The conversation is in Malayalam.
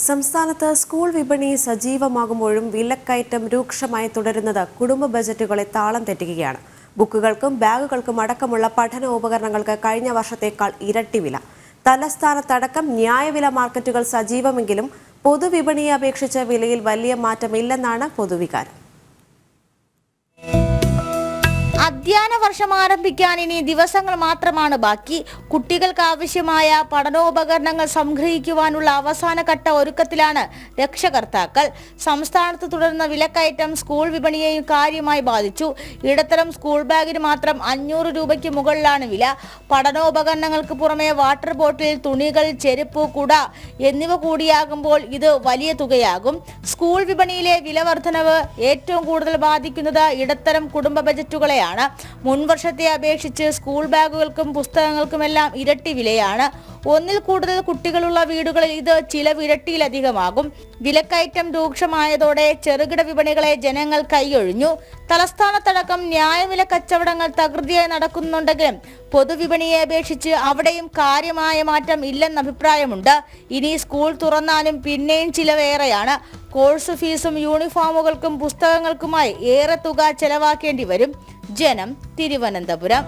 സംസ്ഥാനത്ത് സ്കൂൾ വിപണി സജീവമാകുമ്പോഴും വിലക്കയറ്റം രൂക്ഷമായി തുടരുന്നത് കുടുംബ ബജറ്റുകളെ താളം തെറ്റിക്കുകയാണ്. ബുക്കുകൾക്കും ബാഗുകൾക്കും അടക്കമുള്ള പഠനോപകരണങ്ങൾക്ക് കഴിഞ്ഞ വർഷത്തേക്കാൾ ഇരട്ടി വില. തലസ്ഥാനത്തടക്കം ന്യായവില മാർക്കറ്റുകൾ സജീവമെങ്കിലും പൊതുവിപണിയെ അപേക്ഷിച്ച് വിലയിൽ വലിയ മാറ്റമില്ലെന്നാണ് പൊതുവികാരം. അധ്യയന വർഷം ആരംഭിക്കാൻ ഇനി ദിവസങ്ങൾ മാത്രമാണ് ബാക്കി. കുട്ടികൾക്ക് ആവശ്യമായ പഠനോപകരണങ്ങൾ സംഗ്രഹിക്കുവാനുള്ള അവസാനഘട്ട ഒരുക്കത്തിലാണ് രക്ഷകർത്താക്കൾ. സംസ്ഥാനത്ത് തുടരുന്ന വിലക്കയറ്റം സ്കൂൾ വിപണിയെയും കാര്യമായി ബാധിച്ചു. ഇടത്തരം സ്കൂൾ ബാഗിന് മാത്രം 500 രൂപയ്ക്ക് മുകളിലാണ് വില. പഠനോപകരണങ്ങൾക്ക് പുറമെ വാട്ടർ ബോട്ടിൽ, തുണികൾ, ചെരുപ്പ്, കുട എന്നിവ കൂടിയാകുമ്പോൾ ഇത് വലിയ തുകയാകും. സ്കൂൾ വിപണിയിലെ വില വർധനവ് ഏറ്റവും കൂടുതൽ ബാധിക്കുന്നത് ഇടത്തരം കുടുംബ ബജറ്റുകളെയാണ്. മുൻവർഷത്തെ അപേക്ഷിച്ച് സ്കൂൾ ബാഗുകൾക്കും പുസ്തകങ്ങൾക്കുമെല്ലാം ഇരട്ടി വിലയാണ്. ഒന്നിൽ കൂടുതൽ കുട്ടികളുള്ള വീടുകളിൽ ഇത് ചിലവ് ഇരട്ടിയിലധികമാകും. വിലക്കയറ്റം രൂക്ഷമായതോടെ ചെറുകിട വിപണികളെ ജനങ്ങൾ കൈയൊഴിഞ്ഞു. തലസ്ഥാനത്തടക്കം ന്യായവില കച്ചവടങ്ങൾ തകൃതിയായി നടക്കുന്നുണ്ടെങ്കിലും പൊതുവിപണിയെ അപേക്ഷിച്ച് അവിടെയും കാര്യമായ മാറ്റം ഇല്ലെന്ന അഭിപ്രായമുണ്ട്. ഇനി സ്കൂൾ തുറന്നാലും പിന്നെയും ചിലവേറെയാണ്. കോഴ്സ് ഫീസും യൂണിഫോമുകൾക്കും പുസ്തകങ്ങൾക്കുമായി ഏറെ തുക ചെലവാക്കേണ്ടി വരും. ജനം, തിരുവനന്തപുരം.